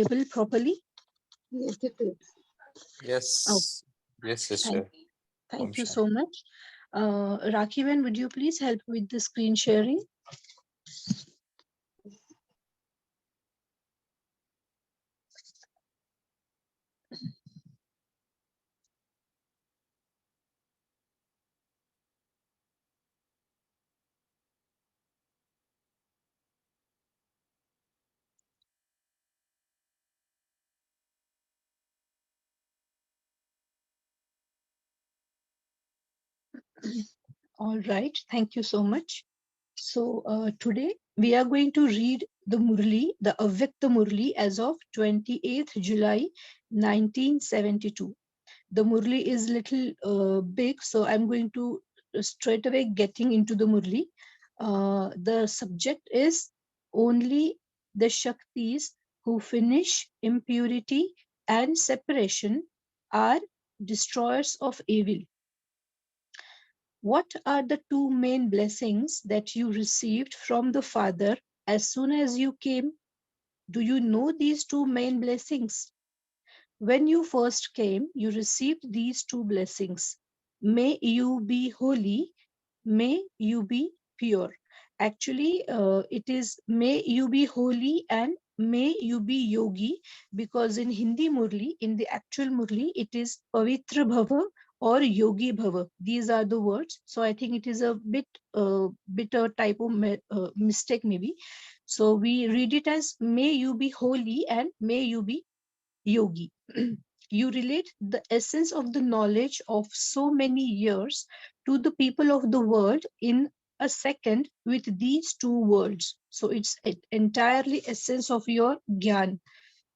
able properly? Yes, it is. Oh, Yes. Yes, thank, sister. Om thank you Shanti. so much. Rakivan, would you please help with the screen sharing? All right, thank you so much. So today we are going to read the Murli, the Avyakta Murli as of 28th July 1972. The Murli is little big, so I'm going to straight away getting into the Murli. The subject is only the Shaktis who finish impurity and separation are destroyers of evil. What are the two main blessings that you received from the Father as soon as you came? Do you know these two main blessings? When you first came, you received these two blessings. May you be holy, may you be pure. Actually, it is may you be holy and may you be yogi, because in Hindi Murli, in the actual Murli, it is Pavitra Bhava or Yogi Bhava. These are the words. So I think it is a bit a type of mistake maybe. So we read it as may you be holy and may you be yogi. You relate the essence of the knowledge of so many years to the people of the world in a second with these two words. So it's entirely essence of your gyan.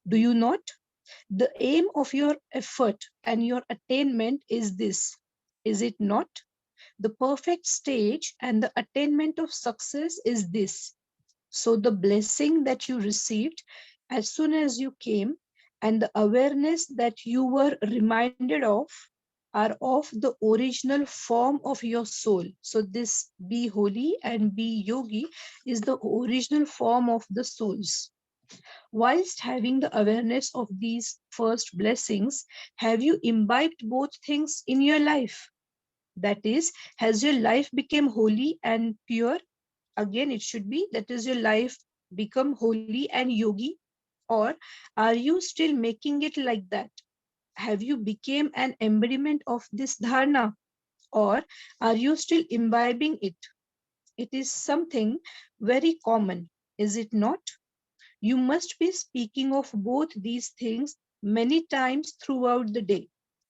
Do you not? The aim of your effort and your attainment is this, is it not? The perfect stage and the attainment of success is this. So the blessing that you received as soon as you came and the awareness that you were reminded of are of the original form of your soul. So this be holy and be yogi is the original form of the souls. Whilst having the awareness of these first blessings, have you imbibed both things in your life? That is, has your life become holy and pure? Again, it should be that is your life become holy and yogi, or are you still making it like that? Have you become an embodiment of this dharana, or are you still imbibing it? It is something very common, is it not? You must be speaking of both these things many times throughout the day.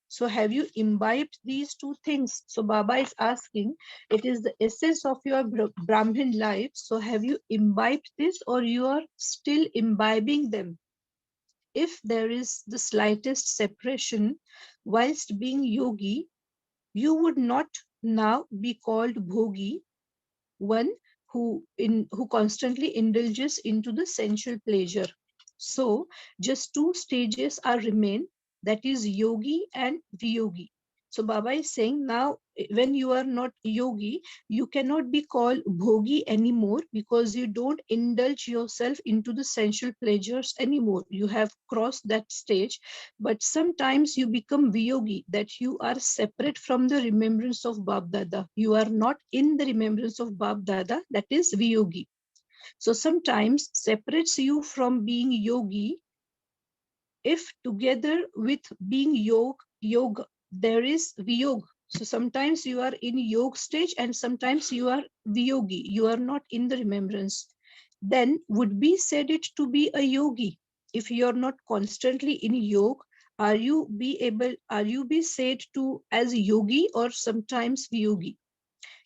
So have you imbibed these two things? So Baba is asking, it is the essence of your Brahmin life. So have you imbibed this, or you are still imbibing them? If there is the slightest separation whilst being yogi, you would not now be called bhogi, one who constantly indulges into the sensual pleasure. So just two stages are remain, that is yogi and viyogi. So Baba is saying now when you are not yogi, you cannot be called bhogi anymore, because you don't indulge yourself into the sensual pleasures anymore. You have crossed that stage. But sometimes you become viyogi, that you are separate from the remembrance of Bab Dada. You are not in the remembrance of Bab Dada, that is viyogi. So sometimes separates you from being yogi, if together with being yoga, there is viyog. So sometimes you are in yog stage and sometimes you are viyogi. You are not in the remembrance. Then would be said it to be a yogi. If you are not constantly in yog, are you be said to as yogi or sometimes viyogi?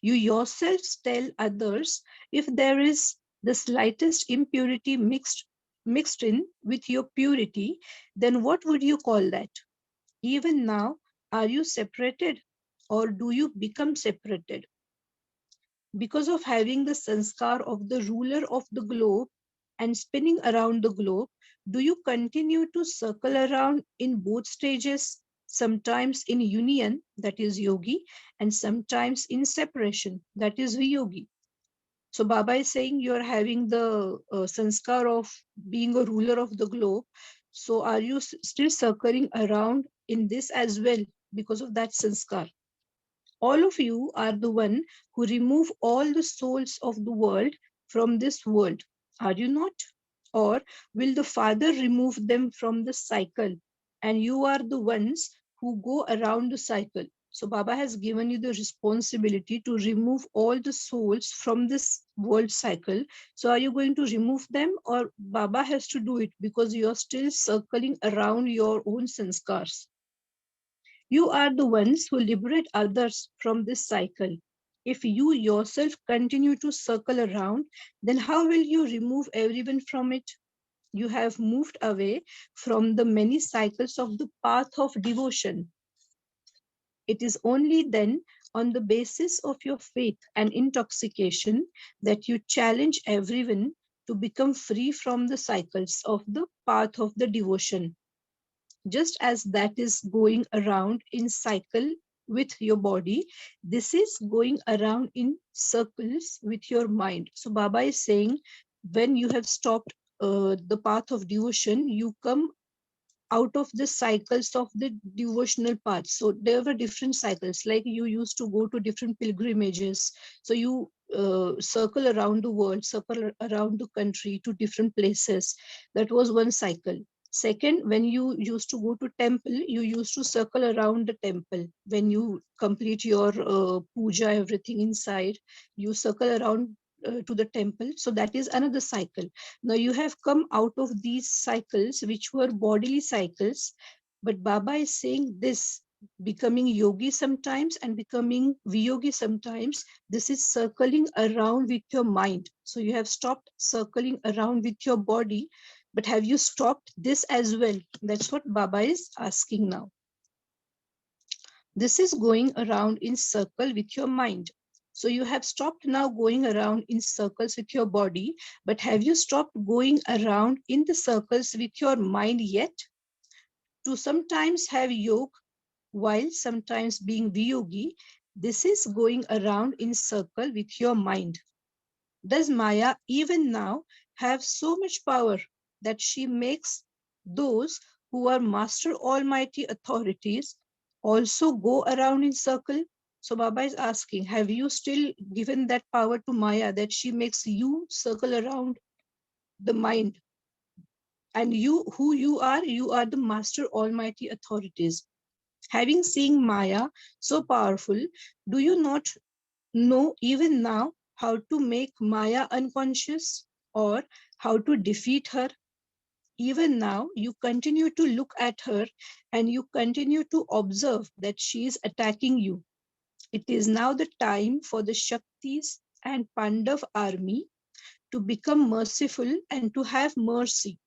You yourselves tell others if there is the slightest impurity mixed in with your purity, then what would you call that? Even now, are you separated, or do you become separated? Because of having the sanskar of the ruler of the globe and spinning around the globe, do you continue to circle around in both stages, sometimes in union, that is yogi, and sometimes in separation, that is viyogi? So Baba is saying you're having the sanskar of being a ruler of the globe. So are you still circling around in this as well because of that sanskar? All of you are the one who remove all the souls of the world from this world. Are you not? Or will the Father remove them from the cycle? And you are the ones who go around the cycle. So Baba has given you the responsibility to remove all the souls from this world cycle. So are you going to remove them, or Baba has to do it because you are still circling around your own sanskars? You are the ones who liberate others from this cycle. If you yourself continue to circle around, then how will you remove everyone from it? You have moved away from the many cycles of the path of devotion. It is only then, on the basis of your faith and intoxication, that you challenge everyone to become free from the cycles of the path of the devotion. Just as that is going around in cycle with your body, this is going around in circles with your mind. So Baba is saying, when you have stopped the path of devotion, you come out of the cycles of the devotional path. So there were different cycles, like you used to go to different pilgrimages. So you circle around the world, circle around the country to different places. That was one cycle. Second, when you used to go to temple, you used to circle around the temple. When you complete your puja, everything inside, you circle around to the temple. So that is another cycle. Now you have come out of these cycles, which were bodily cycles, but Baba is saying this, becoming yogi sometimes and becoming viyogi sometimes, this is circling around with your mind. So you have stopped circling around with your body, but have you stopped this as well? That's what Baba is asking now. This is going around in circle with your mind. So you have stopped now going around in circles with your body, but have you stopped going around in the circles with your mind yet? To sometimes have yoga while sometimes being viyogi, this is going around in circle with your mind. Does Maya even now have so much power that she makes those who are master almighty authorities also go around in circle? So Baba is asking, have you still given that power to Maya that she makes you circle around the mind? And you, who you are the master almighty authorities. Having seen Maya so powerful, do you not know even now how to make Maya unconscious or how to defeat her? Even now, you continue to look at her and you continue to observe that she is attacking you. It is now the time for the Shaktis and Pandav army to become merciful and to have mercy.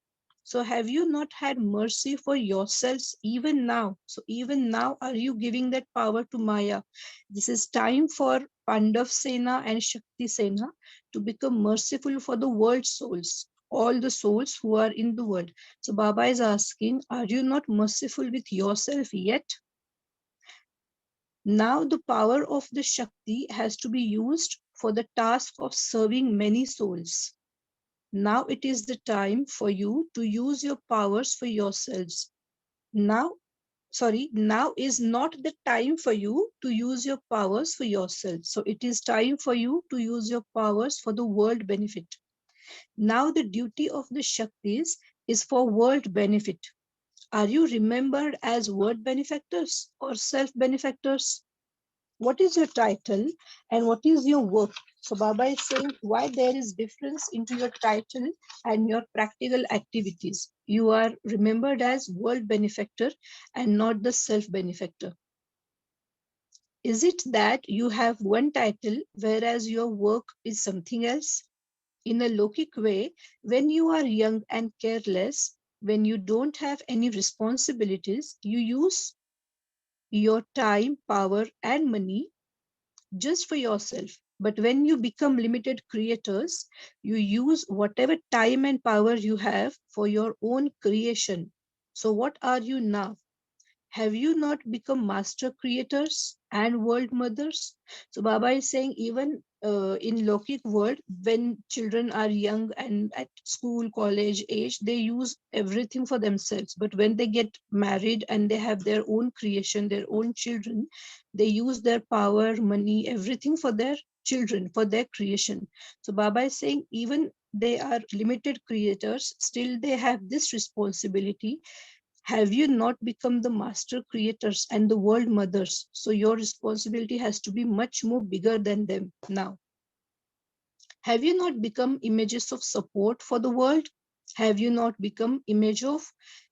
So have you not had mercy for yourselves even now? So even now, are you giving that power to Maya? This is time for Pandav Sena and Shakti Sena to become merciful for the world souls, all the souls who are in the world. So Baba is asking, are you not merciful with yourself yet? Now the power of the Shakti has to be used for the task of serving many souls. Now it is the time for you to use your powers for yourselves. Now is not the time for you to use your powers for yourself. So it is time for you to use your powers for the world benefit. Now the duty of the Shaktis is for world benefit. Are you remembered as world benefactors or self benefactors? What is your title and what is your work? So Baba is saying why there is difference into your title and your practical activities. You are remembered as world benefactor and not the self benefactor. Is it that you have one title whereas your work is something else? In a lokic way, when you are young and careless, when you don't have any responsibilities, you use your time, power, and money just for yourself. But when you become limited creators, you use whatever time and power you have for your own creation. So, what are you now? Have you not become master creators and world mothers? So Baba is saying even in Lokik world, when children are young and at school, college age, they use everything for themselves. But when they get married and they have their own creation, their own children, they use their power, money, everything for their children, for their creation. So Baba is saying even they are limited creators, still they have this responsibility. Have you not become the master creators and the world mothers? So your responsibility has to be much more bigger than them now. Have you not become images of support for the world? Have you not become image of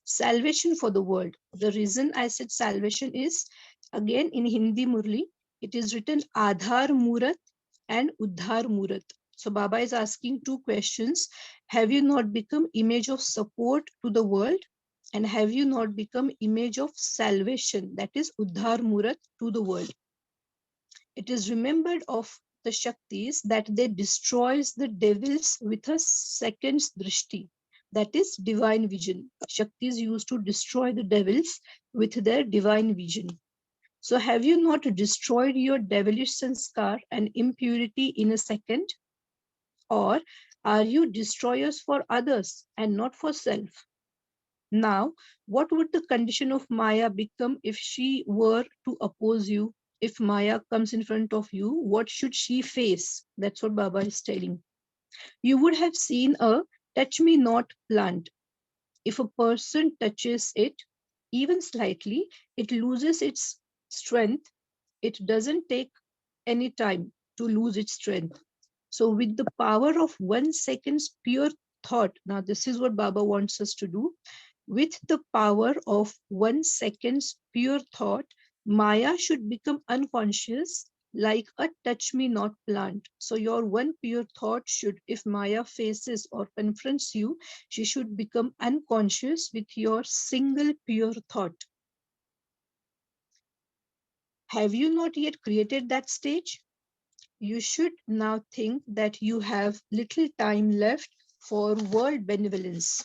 salvation for the world? The reason I said salvation is, again in Hindi Murli, it is written Adhar Murat and Uddhar Murat. So Baba is asking two questions. Have you not become image of support to the world? And have you not become image of salvation, that is Uddhar Murat, to the world? It is remembered of the Shaktis that they destroys the devils with a second's drishti, that is divine vision. Shaktis used to destroy the devils with their divine vision. So have you not destroyed your devilish sanskar and impurity in a second? Or are you destroyers for others and not for self? Now, what would the condition of Maya become if she were to oppose you? If Maya comes in front of you, what should she face? That's what Baba is telling. You would have seen a touch me not plant. If a person touches it, even slightly, it loses its strength. It doesn't take any time to lose its strength. So, with the power of 1 second's pure thought, now this is what Baba wants us to do. With the power of 1 second's pure thought, Maya should become unconscious like a touch me not plant. So, your one pure thought should, if Maya faces or confronts you, she should become unconscious with your single pure thought. Have you not yet created that stage? You should now think that you have little time left for world benevolence.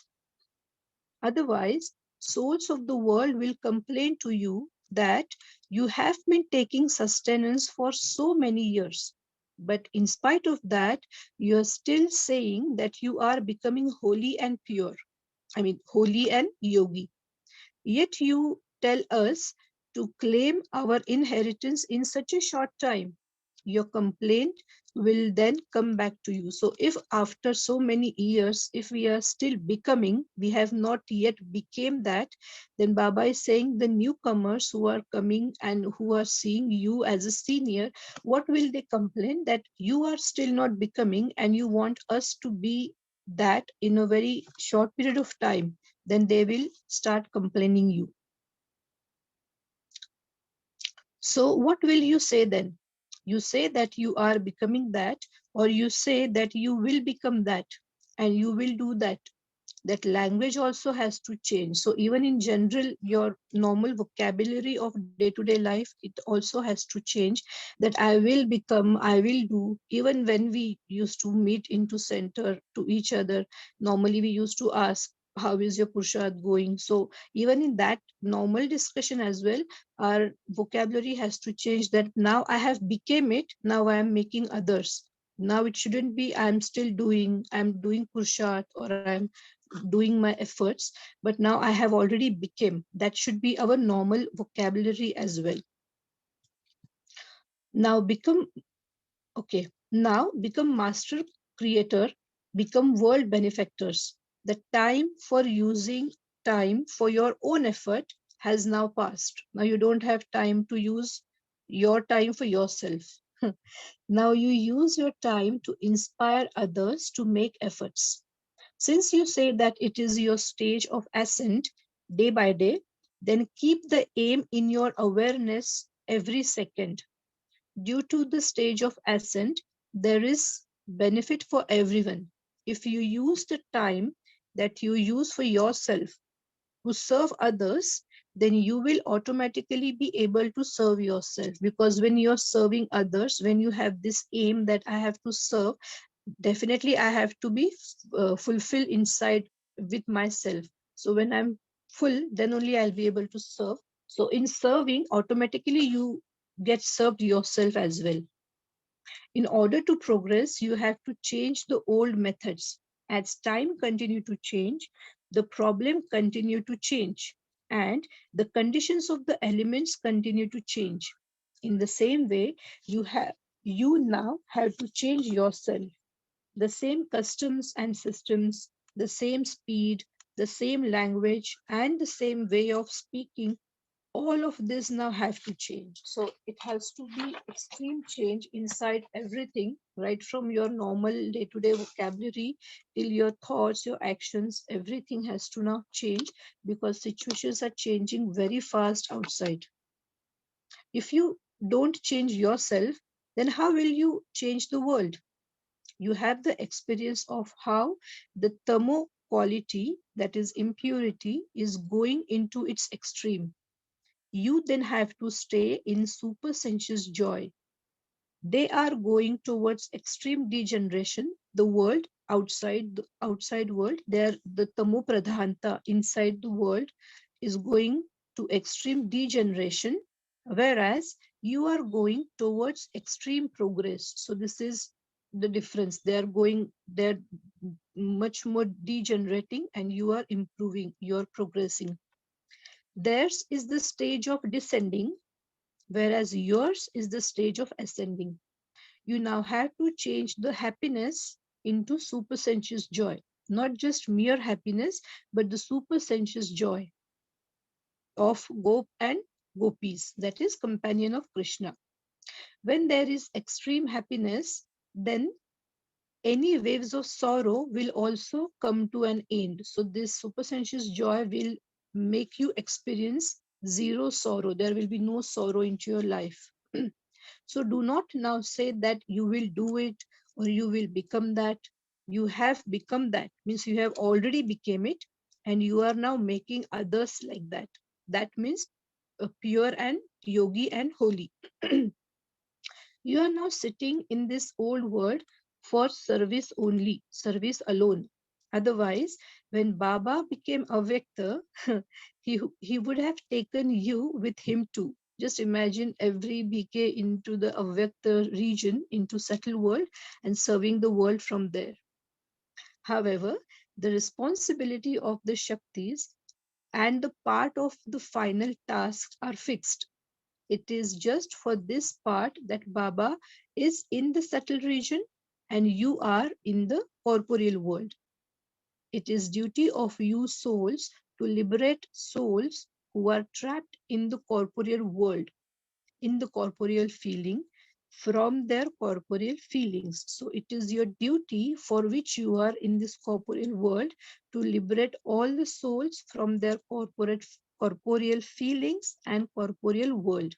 Otherwise, souls of the world will complain to you that you have been taking sustenance for so many years. But in spite of that, you are still saying that you are becoming holy and pure. I mean, holy and yogi. Yet you tell us to claim our inheritance in such a short time. Your complaint will then come back to you. So if after so many years, if we are still becoming, we have not yet became that, then Baba is saying the newcomers who are coming and who are seeing you as a senior, what will they complain? That you are still not becoming and you want us to be that in a very short period of time, then they will start complaining you. So what will you say then? You say that you are becoming that, or you say that you will become that and you will do that. That language also has to change. So even in general, your normal vocabulary of day-to-day life, it also has to change. That I will become, I will do. Even when we used to meet into center to each other, normally we used to ask, how is your Purushad going? So even in that normal discussion as well, our vocabulary has to change. That now I have became it, now I am making others. Now it shouldn't be I'm doing Purushad or I'm doing my efforts, but now I have already become. That should be our normal vocabulary as well. Now become, okay, now become master creator, become world benefactors. The time for using time for your own effort has now passed. Now you don't have time to use your time for yourself. Now you use your time to inspire others to make efforts. Since you say that it is your stage of ascent day by day, then keep the aim in your awareness every second. Due to the stage of ascent, there is benefit for everyone. If you use the time that you use for yourself to serve others, then you will automatically be able to serve yourself. Because when you're serving others, when you have this aim that I have to serve, definitely I have to be fulfilled inside with myself. So when I'm full, then only I'll be able to serve. So in serving, automatically you get served yourself as well. In order to progress, you have to change the old methods. As time continue to change, the problem continue to change, and the conditions of the elements continue to change. In the same way, you now have to change yourself. The same customs and systems, the same speed, the same language, and the same way of speaking, all of this now have to change. So it has to be extreme change inside everything, right from your normal day-to-day vocabulary till your thoughts, your actions, everything has to now change, because situations are changing very fast outside. If you don't change yourself, then how will you change the world? You have the experience of how the thermo quality, that is impurity, is going into its extreme. You then have to stay in supersensuous joy. They are going towards extreme degeneration. The world outside, the outside world, there the tamo pradhanta inside the world is going to extreme degeneration, whereas you are going towards extreme progress. So this is the difference. They're much more degenerating, and you are improving, you're progressing. Theirs is the stage of descending, whereas yours is the stage of ascending. You now have to change the happiness into supersensuous joy, not just mere happiness, but the supersensuous joy of Gop and Gopis, that is, companion of Krishna. When there is extreme happiness, then any waves of sorrow will also come to an end. So, this supersensuous joy will make you experience zero sorrow. There will be no sorrow into your life. So do not now say that you will do it or you will become that. You have become that, means you have already became it, and you are now making others like that. That means pure and yogi and holy. You are now sitting in this old world for service only, service alone. Otherwise, when Baba became Avyakta, he would have taken you with him too. Just imagine every BK into the Avyakta region, into subtle world, and serving the world from there. However, the responsibility of the Shaktis and the part of the final task are fixed. It is just for this part that Baba is in the subtle region and you are in the corporeal world. It is duty of you souls to liberate souls who are trapped in the corporeal world, in the corporeal feeling, from their corporeal feelings. So it is your duty for which you are in this corporeal world to liberate all the souls from their corporeal feelings and corporeal world.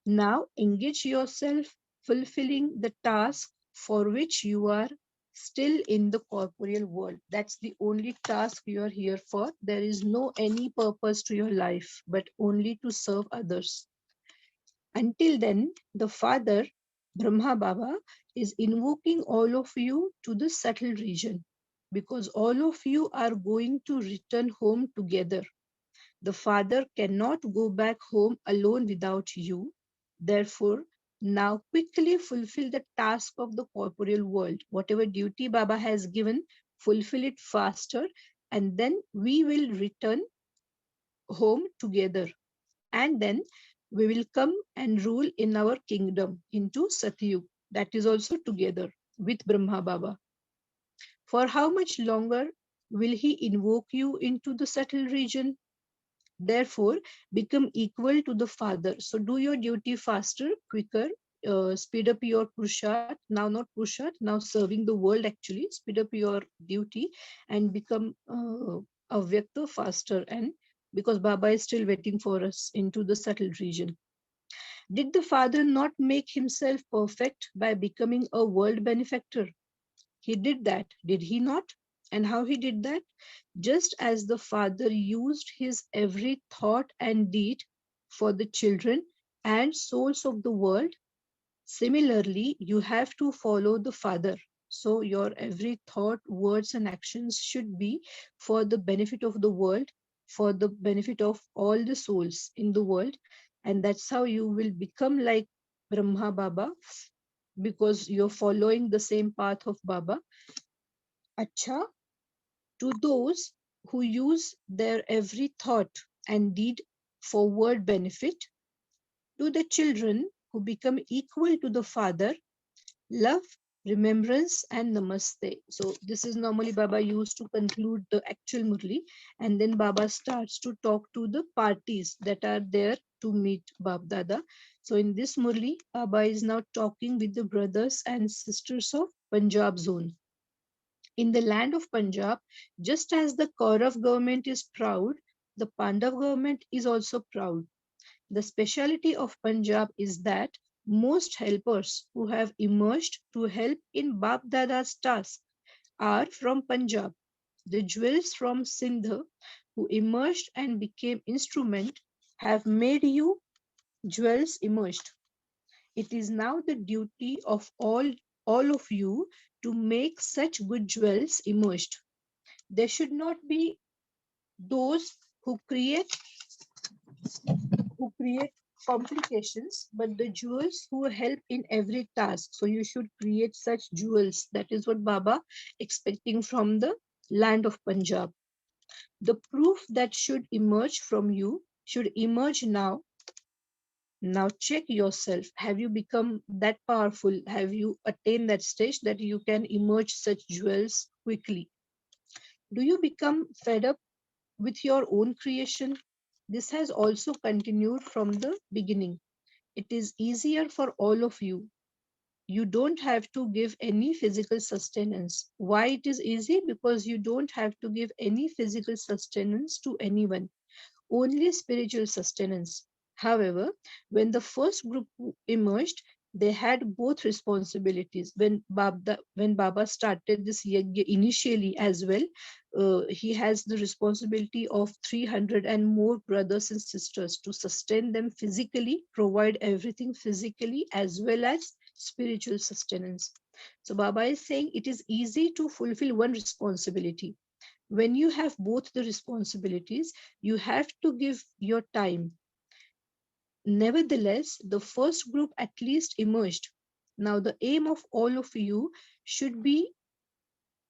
Now engage yourself fulfilling the task for which you are still in the corporeal world. That's the only task you are here for. There is no any purpose to your life, but only to serve others. Until then, the Father, Brahma Baba, is invoking all of you to the subtle region, because all of you are going to return home together. The Father cannot go back home alone without you. Therefore, now quickly fulfill the task of the corporeal world. Whatever duty Baba has given, fulfill it faster, and then we will return home together. And then we will come and rule in our kingdom into Satyug. That is also together with Brahma Baba. For how much longer will he invoke you into the subtle region? Therefore, become equal to the Father. So do your duty faster, quicker, speed up your Purushat. Now, not Purushat, now serving the world actually. Speed up your duty and become a Vyakta faster. And because Baba is still waiting for us into the subtle region. Did the Father not make himself perfect by becoming a world benefactor? He did that, did he not? And how he did that? Just as the Father used his every thought and deed for the children and souls of the world, similarly, you have to follow the Father. So, your every thought, words, and actions should be for the benefit of the world. for the benefit of all the souls in the world. And that's how you will become like Brahma Baba, because you're following the same path of Baba. Acha, to those who use their every thought and deed for world benefit, to the children who become equal to the father, love, remembrance, and namaste. So this is normally Baba used to conclude the actual Murli, and then Baba starts to talk to the parties that are there to meet Bab Dada. So in this Murli, Baba is now talking with the brothers and sisters of Punjab Zone. In the land of Punjab, just as the Kaurav government is proud, the Pandav government is also proud. The speciality of Punjab is that most helpers who have emerged to help in Bap Dada's task are from Punjab. The jewels from Sindh who emerged and became instrument have made you jewels emerged. It is now the duty of all of you to make such good jewels emerged. There should not be those who create complications, but the jewels who help in every task. So you should create such jewels. That is what Baba expecting from the land of Punjab. The proof that should emerge from you should emerge now. Now check yourself. Have you become that powerful? Have you attained that stage that you can emerge such jewels quickly? Do you become fed up with your own creation? This has also continued from the beginning. It is easier for all of you. You don't have to give any physical sustenance. Why it is easy? Because you don't have to give any physical sustenance to anyone, only spiritual sustenance. However, when the first group emerged, they had both responsibilities. When Baba started this yajna initially as well, he has the responsibility of 300 and more brothers and sisters to sustain them physically, provide everything physically as well as spiritual sustenance. So Baba is saying it is easy to fulfill one responsibility. When you have both the responsibilities, you have to give your time. Nevertheless, the first group at least emerged. Now, the aim of all of you should be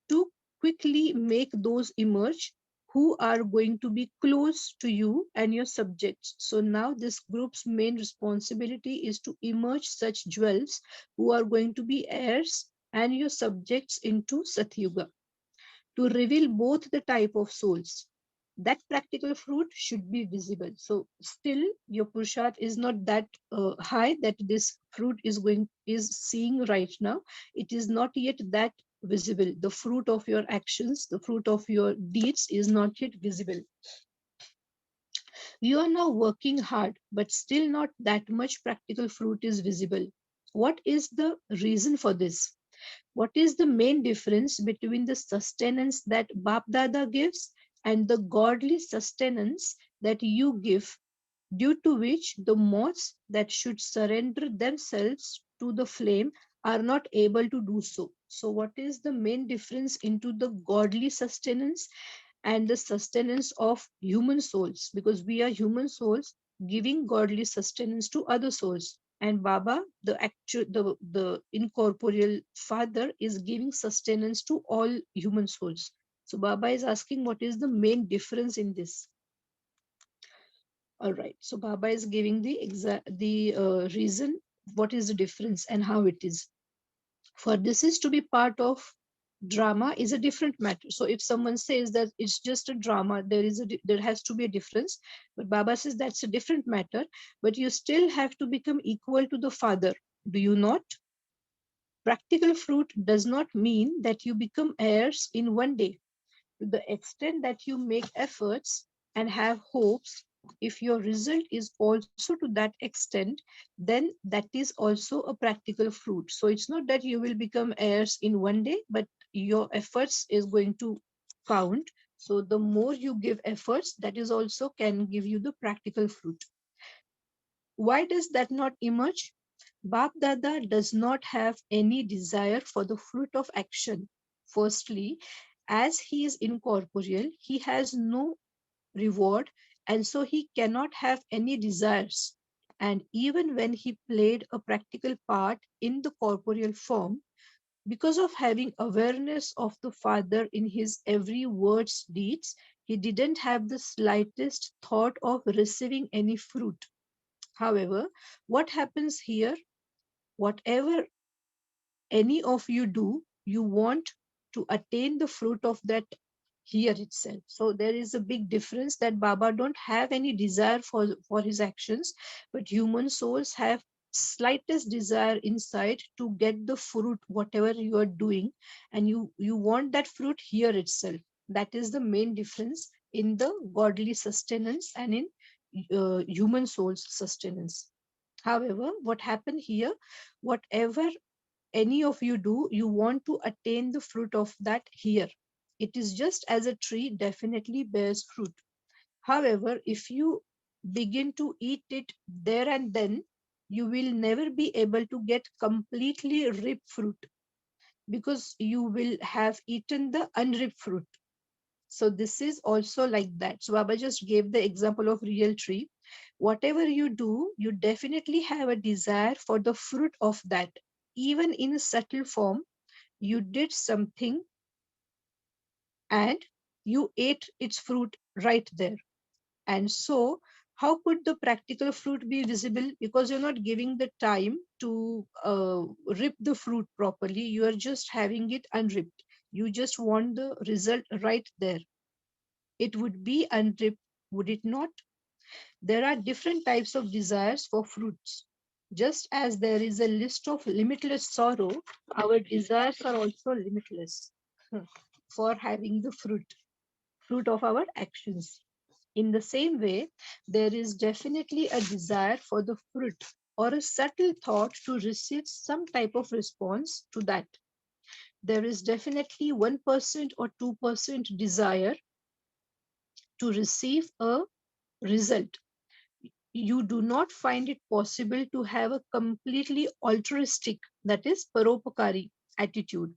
to quickly make those emerge who are going to be close to you and your subjects. So now this group's main responsibility is to emerge such jewels who are going to be heirs and your subjects into Satyuga, to reveal both the type of souls. That practical fruit should be visible. So still your Purushat is not that high that this fruit is seeing right now. It is not yet that visible. The fruit of your actions, the fruit of your deeds is not yet visible. You are now working hard, but still not that much practical fruit is visible. What is the reason for this? What is the main difference between the sustenance that Bap Dada gives and the godly sustenance that you give, due to which the moths that should surrender themselves to the flame are not able to do so? So, what is the main difference into the godly sustenance and the sustenance of human souls? Because we are human souls giving godly sustenance to other souls, and Baba, the actual the incorporeal father, is giving sustenance to all human souls. So Baba is asking what is the main difference in this. All right, so Baba is giving the reason what is the difference and how it is. For this is to be part of drama is a different matter. So if someone says that it's just a drama, there has to be a difference. But Baba says that's a different matter. But you still have to become equal to the father. Do you not? Practical fruit does not mean that you become heirs in one day. To the extent that you make efforts and have hopes, if your result is also to that extent, then that is also a practical fruit. So it's not that you will become heirs in one day, but your efforts is going to count. So the more you give efforts, that is also can give you the practical fruit. Why does that not emerge? Bap Dada does not have any desire for the fruit of action. Firstly, as he is incorporeal, he has no reward, and so he cannot have any desires. And even when he played a practical part in the corporeal form, because of having awareness of the Father in his every words, deeds, he didn't have the slightest thought of receiving any fruit. However, what happens here? Whatever any of you do, you want to attain the fruit of that here itself. So there is a big difference that Baba don't have any desire for his actions, but human souls have slightest desire inside to get the fruit whatever you are doing, and you want that fruit here itself. That is the main difference in the godly sustenance and in human souls sustenance. However, what happened here, whatever any of you do, you want to attain the fruit of that here. It is just as a tree definitely bears fruit. However, if you begin to eat it there and then, you will never be able to get completely ripe fruit because you will have eaten the unripe fruit. So this is also like that. So Baba just gave the example of real tree. Whatever you do, you definitely have a desire for the fruit of that. Even in a subtle form, you did something and you ate its fruit right there. And so, how could the practical fruit be visible? Because you're not giving the time to rip the fruit properly, you are just having it unripped. You just want the result right there. It would be unripped, would it not? There are different types of desires for fruits. Just as there is a list of limitless sorrow, our desires are also limitless for having the fruit of our actions. In the same way, there is definitely a desire for the fruit or a subtle thought to receive some type of response to that. There is definitely 1% or 2% desire to receive a result. You do not find it possible to have a completely altruistic, that is, paropakari attitude.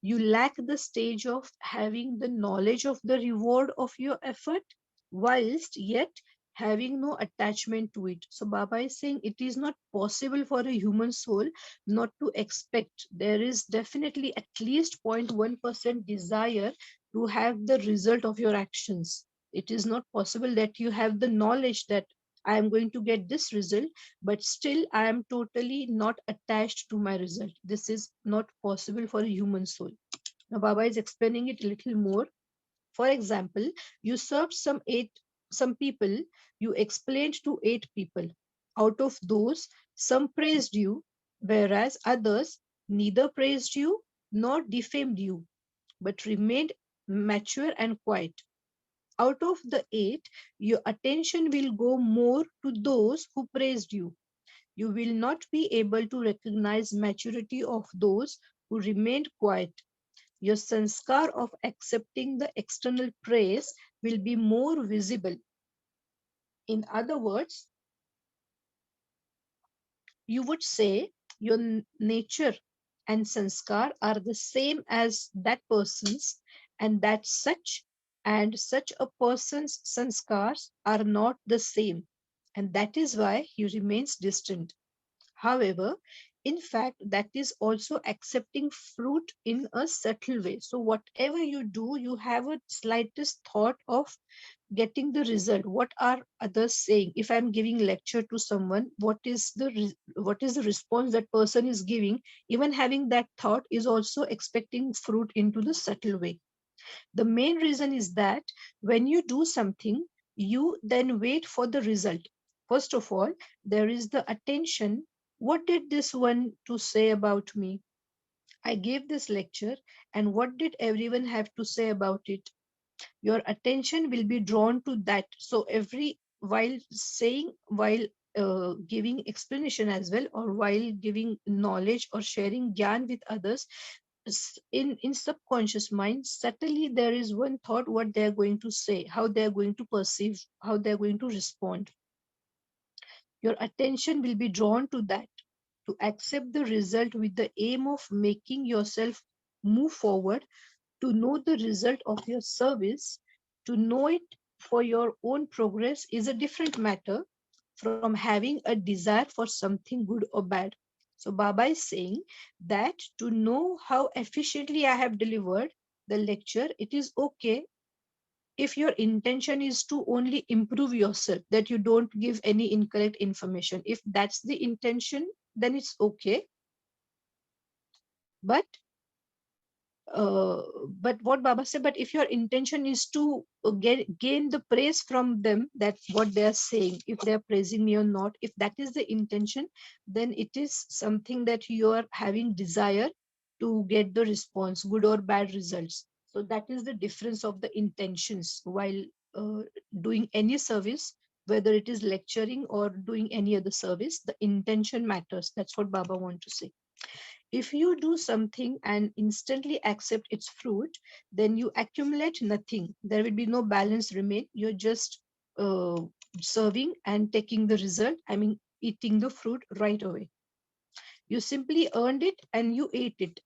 You lack the stage of having the knowledge of the reward of your effort, whilst yet having no attachment to it. So Baba is saying it is not possible for a human soul not to expect. There is definitely at least 0.1% desire to have the result of your actions. It is not possible that you have the knowledge that I am going to get this result, but still I am totally not attached to my result. This is not possible for a human soul. Now Baba is explaining it a little more. For example, you served some people, you explained to 8 people. Out of those, some praised you, whereas others neither praised you nor defamed you, but remained mature and quiet. Out of the 8, your attention will go more to those who praised you. You will not be able to recognize maturity of those who remained quiet. Your sanskar of accepting the external praise will be more visible. In other words, you would say your nature and sanskar are the same as that person's, and such a person's sanskars are not the same, and that is why he remains distant. However, in fact, that is also accepting fruit in a subtle way. So, whatever you do, you have a slightest thought of getting the result. What are others saying? If I'm giving lecture to someone, what is the response that person is giving? Even having that thought is also expecting fruit into the subtle way. The main reason is that when you do something, you then wait for the result. First of all, there is the attention. What did this one to say about me? I gave this lecture, and what did everyone have to say about it? Your attention will be drawn to that. So every while saying, while giving explanation as well, or while giving knowledge or sharing gyan with others, in subconscious mind, subtly there is one thought what they are going to say, how they are going to perceive, how they are going to respond. Your attention will be drawn to that, to accept the result with the aim of making yourself move forward, to know the result of your service, to know it for your own progress is a different matter from having a desire for something good or bad. So Baba is saying that to know how efficiently I have delivered the lecture, it is okay if your intention is to only improve yourself, that you don't give any incorrect information. If that's the intention, then it's okay. But uh, but what Baba said, but if your intention is to gain the praise from them, that what they are saying, if they are praising me or not, if that is the intention, then it is something that you are having desire to get the response, good or bad results. So that is the difference of the intentions while uh, doing any service, whether it is lecturing or doing any other service. The intention matters. That's what Baba want to say. If you do something and instantly accept its fruit, then you accumulate nothing. There will be no balance remain. You're just uh, serving and taking the result. I mean, eating the fruit right away. You simply earned it and you ate it.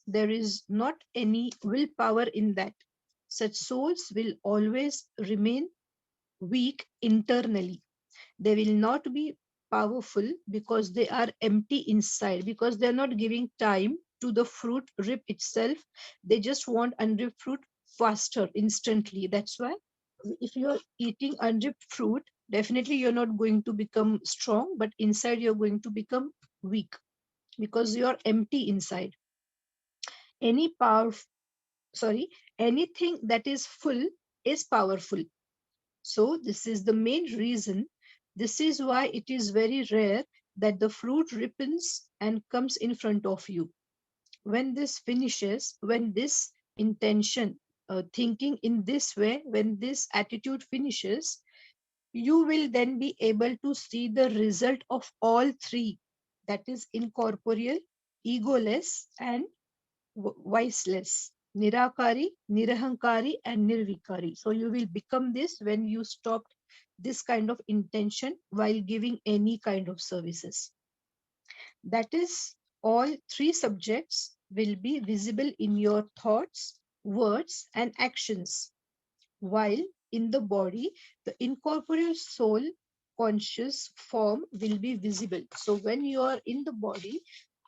There is not any willpower in that. Such souls will always remain weak internally. They will not be powerful because they are empty inside, because they're not giving time to the fruit rip itself. They just want unripped fruit faster, instantly. That's why if you're eating unripped fruit, definitely you're not going to become strong, but inside you're going to become weak because you're empty inside. Any power, sorry, anything that is full is powerful. So, this is the main reason. This is why it is very rare that the fruit ripens and comes in front of you. When this finishes, when this intention, thinking in this way, when this attitude finishes, you will then be able to see the result of all three, that is, incorporeal, egoless, and voiceless. Nirakari, Nirahankari, and Nirvikari. So you will become this when you stop this kind of intention while giving any kind of services. That is, all three subjects will be visible in your thoughts, words, and actions, while in the body, the incorporeal soul conscious form will be visible. So when you are in the body,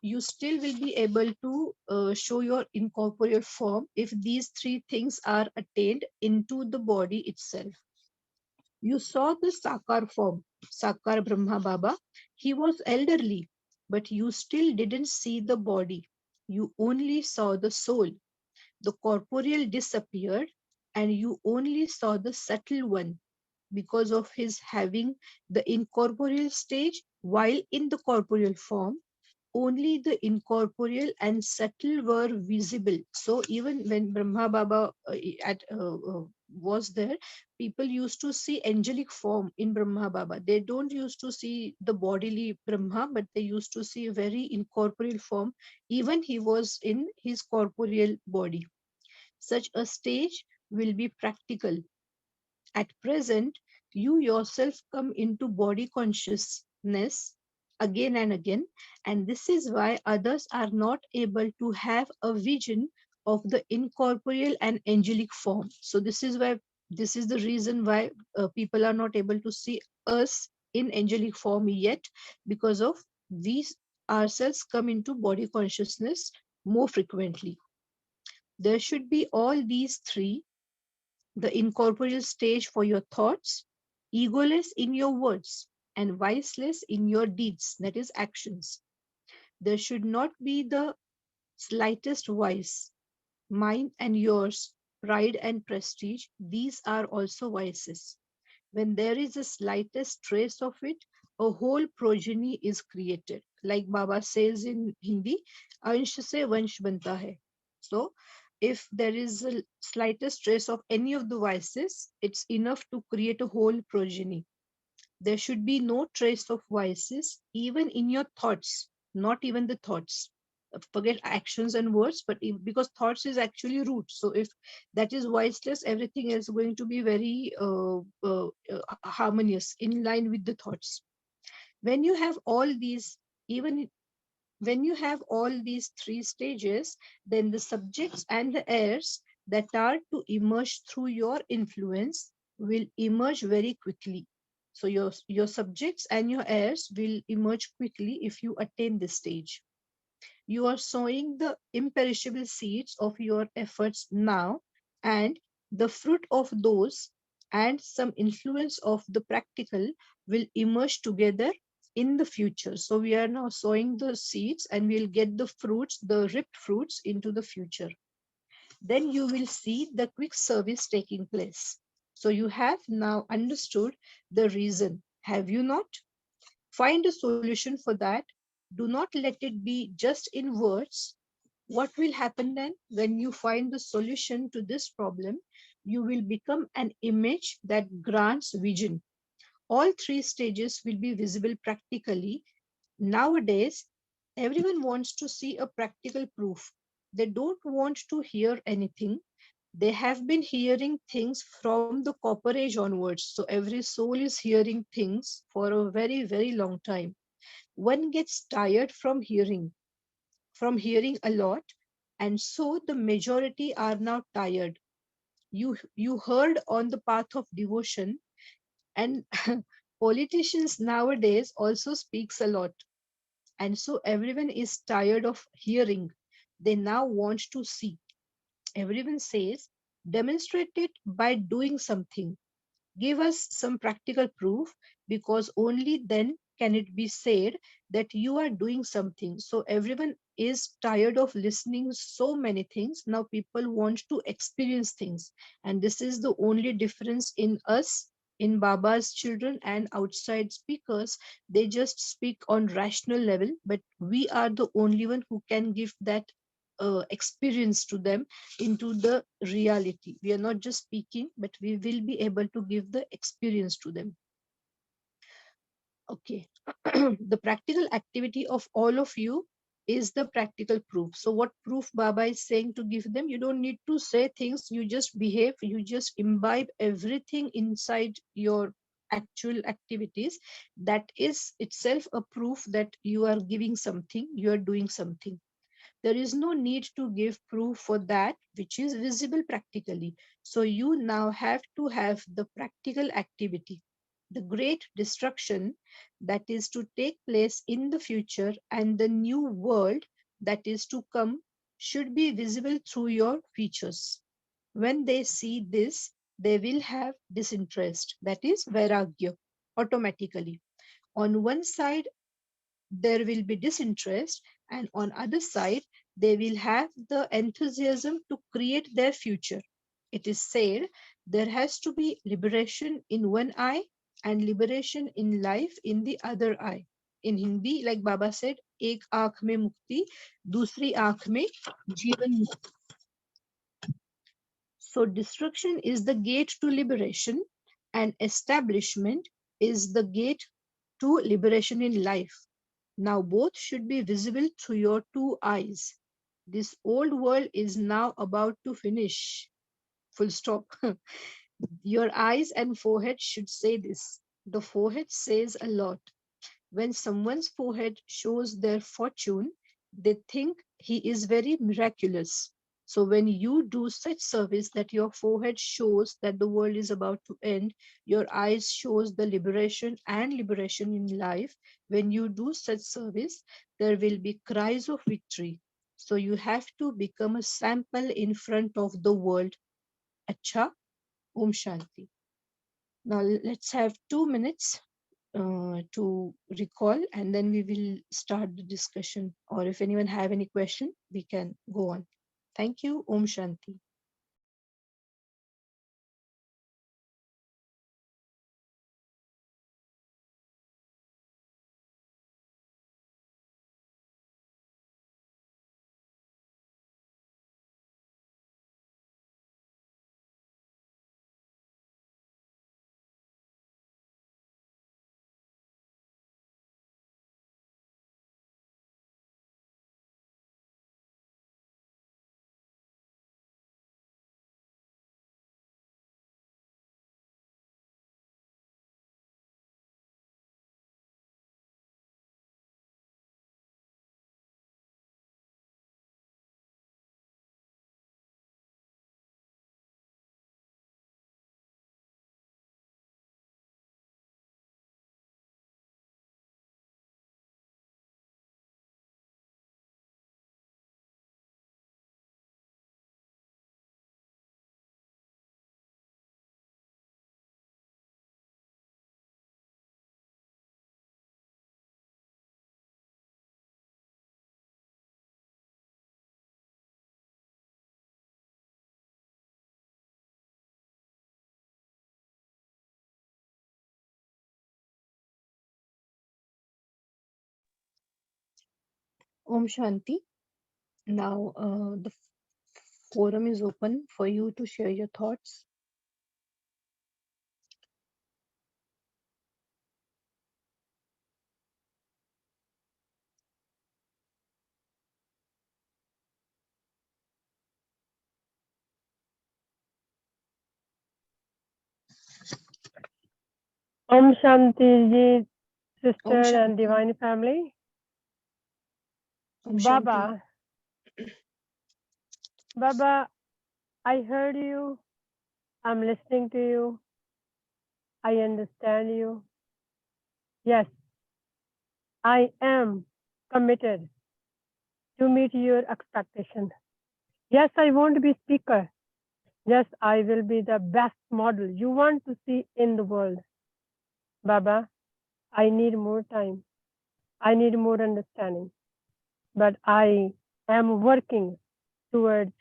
you still will be able to show your incorporeal form if these three things are attained into the body itself. You saw the Sakar form, Sakar Brahma Baba. He was elderly, but you still didn't see the body. You only saw the soul. The corporeal disappeared, and you only saw the subtle one because of his having the incorporeal stage, while in the corporeal form only the incorporeal and subtle were visible. So even when Brahma Baba was there, people used to see angelic form in Brahma Baba. They don't used to see the bodily Brahma, but they used to see a very incorporeal form. Even he was in his corporeal body. Such a stage will be practical. At present, you yourself come into body consciousness again and again, and this is why others are not able to have a vision of the incorporeal and angelic form. So, this is why, this is the reason why people are not able to see us in angelic form yet, because of we ourselves come into body consciousness more frequently. There should be all these three: the incorporeal stage for your thoughts, egoless in your words, and viceless in your deeds, that is, actions. There should not be the slightest vice. Mine and yours, pride and prestige, these are also vices. When there is the slightest trace of it, a whole progeny is created. Like Baba says in Hindi, Ansh se vansh banta hai. So, if there is a slightest trace of any of the vices, it's enough to create a whole progeny. There should be no trace of vices, even in your thoughts, not even the thoughts. Forget actions and words, but because thoughts is actually root. So if that is voiceless, everything is going to be very harmonious, in line with the thoughts. When you have all these, even when you have all these three stages, then the subjects and the heirs that are to emerge through your influence will emerge very quickly. So your subjects and your heirs will emerge quickly if you attain this stage. You are sowing the imperishable seeds of your efforts now, and the fruit of those and some influence of the practical will emerge together in the future. So we are now sowing the seeds and we'll get the fruits, the ripe fruits into the future. Then you will see the quick service taking place. So you have now understood the reason, have you not? Find a solution for that. Do not let it be just in words. What will happen then? When you find the solution to this problem, you will become an image that grants vision. All three stages will be visible practically. Nowadays, everyone wants to see a practical proof. They don't want to hear anything. They have been hearing things from the copper age onwards. So every soul is hearing things for a very, very long time. One gets tired from hearing a lot, and so the majority are now tired. You heard on the path of devotion, and politicians nowadays also speaks a lot, and so everyone is tired of hearing. They now want to see. Everyone says, demonstrate it by doing something. Give us some practical proof, because only then can it be said that you are doing something. So everyone is tired of listening so many things. Now people want to experience things. And this is the only difference in us, in Baba's children and outside speakers. They just speak on rational level, but we are the only one who can give that experience to them into the reality. We are not just speaking, but we will be able to give the experience to them. Okay. The practical activity of all of you is the practical proof. So, what proof Baba is saying to give them? You don't need to say things, you just behave, you just imbibe everything inside your actual activities. That is itself a proof that you are giving something, you are doing something. There is no need to give proof for that which is visible practically. So you now have to have the practical activity. The great destruction that is to take place in the future and the new world that is to come should be visible through your features. When they see this, they will have disinterest, that is vairagya, automatically. On one side, there will be disinterest, and on other side they will have the enthusiasm to create their future. It is said there has to be liberation in one eye and liberation in life in the other eye. In Hindi, like Baba said, ek aankh mein mukti, dusri aankh mein jeevan mukti. So destruction is the gate to liberation, and establishment is the gate to liberation in life. Now both should be visible through your two eyes. This old world is now about to finish. Full stop. Your eyes and forehead should say this. The forehead says a lot. When someone's forehead shows their fortune, they think he is very miraculous. So when you do such service that your forehead shows that the world is about to end, your eyes shows the liberation and liberation in life. When you do such service, there will be cries of victory. So you have to become a sample in front of the world. Acha, Om Shanti. Now let's have 2 minutes to recall, and then we will start the discussion. Or if anyone have any question, we can go on. Thank you. Om Shanti. Om Shanti. Now the forum is open for you to share your thoughts. Om Shanti ji, Om sister and Shanti. divine family. Om Shanti. Baba, Baba, I heard you. I'm listening to you. I understand you. Yes, I am committed to meet your expectation. Yes, I want to be speaker. Yes, I will be the best model you want to see in the world. Baba, I need more time. I need more understanding. But I am working towards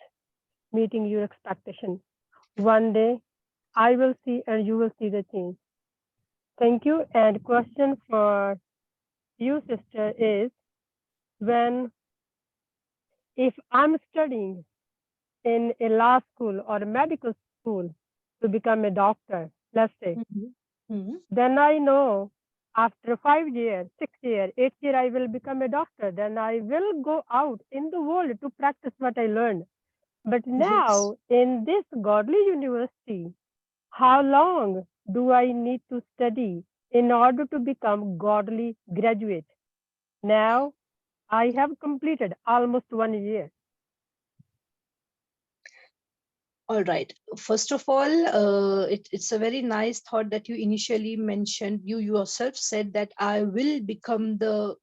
meeting your expectation. One day, I will see and you will see the change. Thank you. And question for you, sister, is if I'm studying in a law school or a medical school to become a doctor, let's say, then I know after 5 years, 6 years, 8 years, I will become a doctor. Then I will go out in the world to practice what I learned. But now in this godly university, how long do I need to study in order to become godly graduate? Now I have completed almost 1 year. All right. First of all, it's a very nice thought that you initially mentioned. You yourself said that I will become the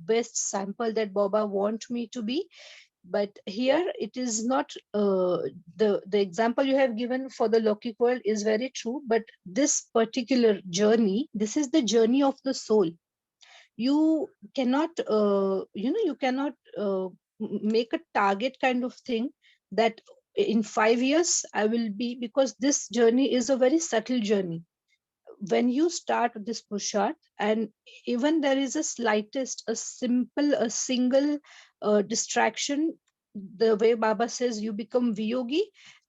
best sample that Baba want me to be. But here it is not the example you have given for the Lokik world is very true. But this particular journey, this is the journey of the soul. You cannot you cannot make a target kind of thing that in 5 years I will be, because this journey is a very subtle journey. When you start this pushat, and even there is a slightest, a single distraction, the way Baba says, you become viyogi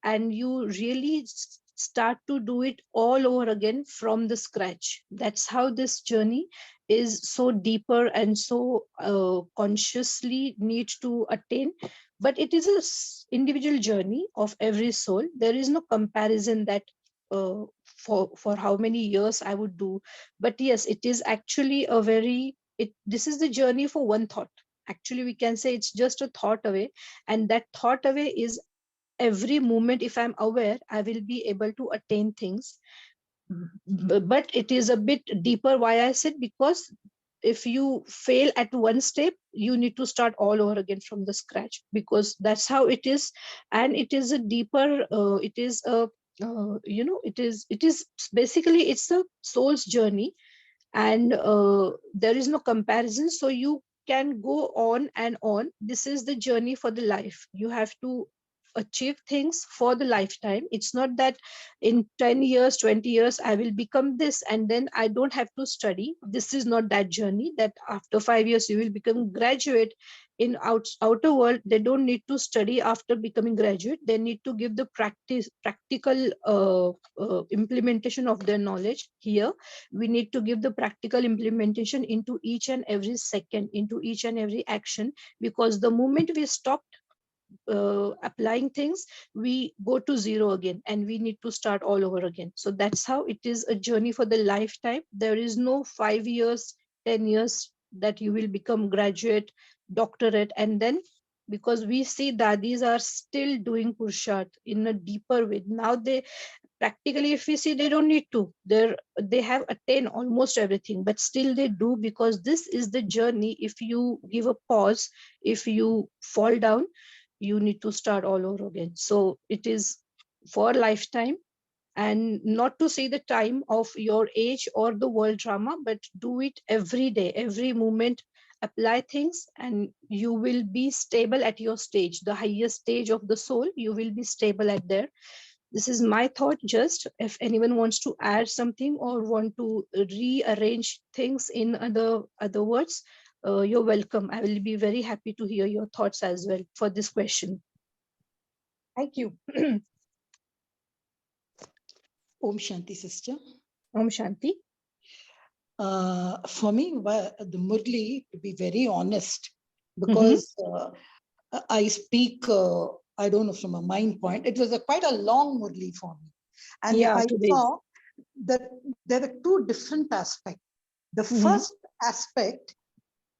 and you really start to do it all over again from the scratch. That's how this journey is so deeper and so consciously need to attain. But it is a individual journey of every soul. There is no comparison that for how many years I would do. But yes, it is actually a very this is the journey for one thought. Actually, we can say it's just a thought away, and that thought away is every moment. If I'm aware, I will be able to attain things. But it is a bit deeper. Why I said, because if you fail at one step, you need to start all over again from the scratch, because that's how it is. And it is a deeper it is a it is basically it's a soul's journey. And there is no comparison, so you can go on and on. This is the journey for the life. You have to achieve things for the lifetime. It's not that in 10 years, 20 years I will become this and then I don't have to study. This is not that journey, that after 5 years you will become graduate. In outer world, they don't need to study after becoming graduate. They need to give the practical implementation of their knowledge. Here we need to give the practical implementation into each and every second, into each and every action, because the moment we stop applying things, we go to zero again and we need to start all over again. So that's how it is, a journey for the lifetime. There is no 5 years, 10 years that you will become graduate, doctorate, and then, because we see dadis are still doing purshat in a deeper way. Now they practically, if we see, they don't need to, they have attained almost everything, but still they do, because this is the journey. If you give a pause, if you fall down, you need to start all over again. So it is for lifetime, and not to say the time of your age or the world drama, but do it every day, every moment. Apply things and you will be stable at your stage, the highest stage of the soul. You will be stable at there. This is my thought. Just if anyone wants to add something or want to rearrange things in other words, you're welcome. I will be very happy to hear your thoughts as well for this question. Thank you. Om Shanti, sister. Om Shanti. For me, the Murli, to be very honest, Mm-hmm. because I speak, I don't know, from a mind point, it was quite a long Murli for me. And if Yeah, I today. saw that there were two different aspects. The Mm-hmm. first aspect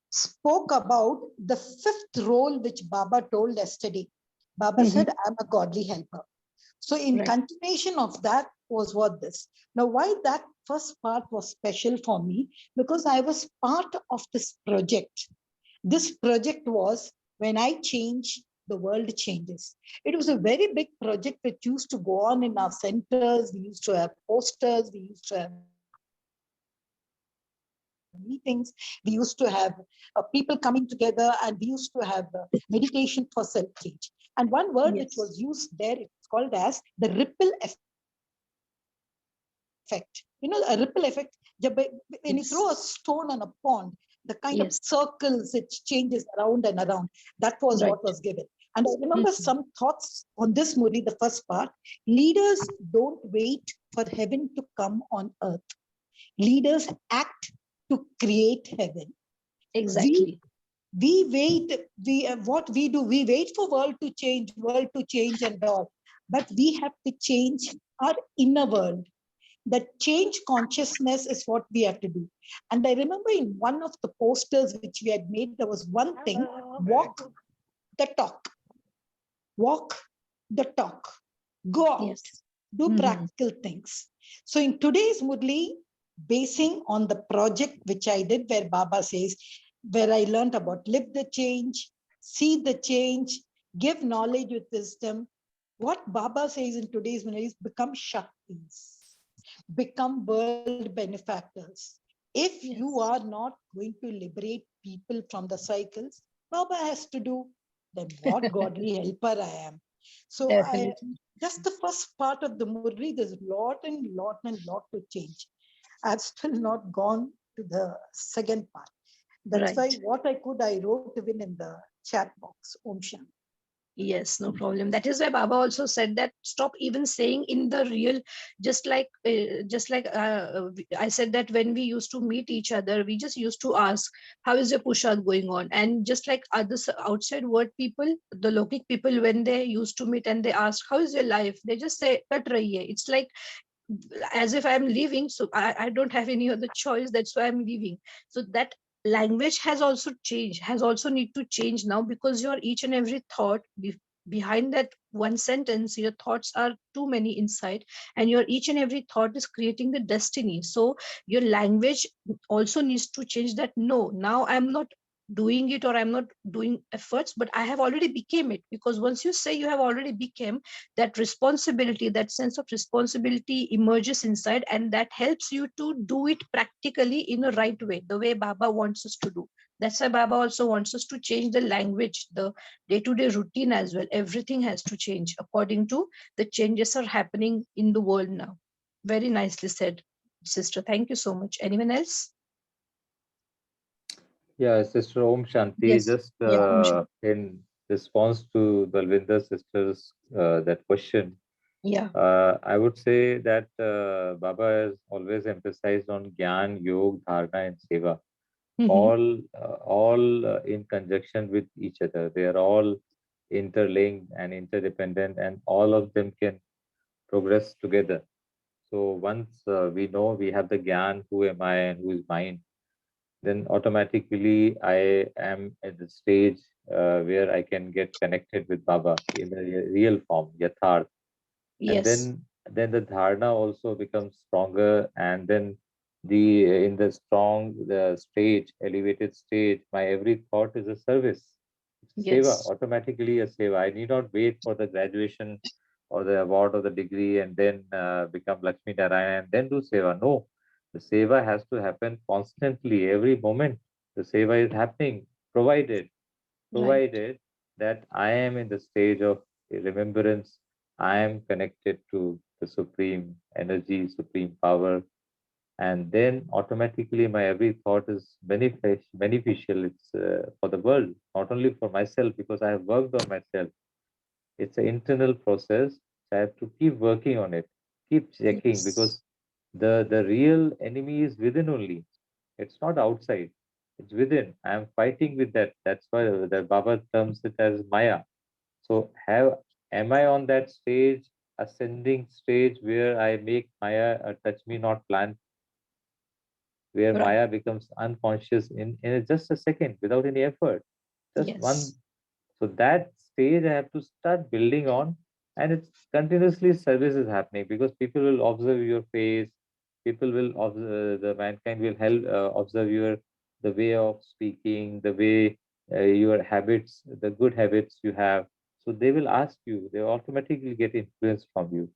spoke about the fifth role which Baba told yesterday. Baba Mm-hmm. said, I'm a godly helper. So in Right. continuation of that was what this. Now, why that first part was special for me? Because I was part of this project. This project was when I change, the world changes. It was a very big project which used to go on in our centers. We used to have posters. We used to have meetings. We used to have people coming together, and we used to have meditation for self-change. And one word which was used there, Yes. it's called as the ripple effect. You know, a ripple effect, when you throw a stone on a pond, the kind of Yes. circles it changes around Yes. and around. That was what was given. And I remember Right. some thoughts on this Mm-hmm. movie, the first part. Leaders don't wait for heaven to come on earth. Leaders act to create heaven. we Exactly. we wait, what we do, we wait for world to change and all, but we have to change our inner world. That change consciousness is what we have to do. And I remember in one of the posters which we had made, there was one thing: walk the talk, walk the talk, go out, Yes. do Mm-hmm. practical things. So in today's Murli, basing on the project which I did, where Baba says, where I learned about live the change, see the change, give knowledge with wisdom. What Baba says in today's Murli is become Shaktis, become world benefactors. If you are Yes. not going to liberate people from the cycles, Baba has to do. Then what godly helper I am. So Definitely. just the first part of the Murli, there's lot to change. I've still not gone to the second part. That's why Right. what I could, I wrote even in the chat box. Om Shanti. Yes, no problem. That is why Baba also said that stop even saying in the real, just like I said that when we used to meet each other, we just used to ask, how is your pushad going on? And just like others outside word people, the Lokik people, when they used to meet and they ask, how is your life? They just say, kat rahi hai. It's like as if I'm leaving, so I don't have any other choice, that's why I'm leaving. So that language has also changed, has also need to change now, because your each and every thought behind that one sentence, your thoughts are too many inside, and your each and every thought is creating the destiny. So your language also needs to change, that no, now I'm not doing it, or I'm not doing efforts, but I have already became it. Because once you say you have already become, that responsibility, that sense of responsibility emerges inside, and that helps you to do it practically in a right way, the way Baba wants us to do. That's why Baba also wants us to change the language, the day-to-day routine as well. Everything has to change according to the changes are happening in the world now. Very nicely said, sister. Thank you so much. Anyone else? Yeah, Sister Om Shanti, Yes. just Yeah, Om Shanti. in response to Balwinder sister's that question, Yeah. I would say that Baba has always emphasized on Gyan, Yog, Dharana, and Seva, Mm-hmm. all in conjunction with each other. They are all interlinked and interdependent, and all of them can progress together. So once we know we have the Gyan, who am I and who is mine, then automatically I am at the stage where I can get connected with Baba in the real form, Yatharth. And Yes. then the dharana also becomes stronger, and then the in the strong the stage, elevated stage, my every thought is a service. It's a seva, Yes. automatically a seva. I need not wait for the graduation or the award or the degree and then become Lakshmi Narayana and then do seva. No, the seva has to happen constantly, every moment. The seva is happening, provided Right. provided that I am in the stage of remembrance, I am connected to the supreme energy, supreme power, and then automatically my every thought is beneficial. It's for the world, not only for myself, because I have worked on myself. It's an internal process. I have to keep working on it, keep checking, because Yes. the real enemy is within only. It's not outside. It's within. I am fighting with that. That's why the Baba terms it as Maya. So am I on that stage, ascending stage, where I make Maya a touch me not plant, where Right. Maya becomes unconscious in just a second without any effort? Just one. Yes. So that stage I have to start building on, and it's continuously service is happening, because people will observe your face, people will observe, the mankind will help observe your the way of speaking, the way your habits, the good habits you have. So they will ask you, they automatically get influence from you.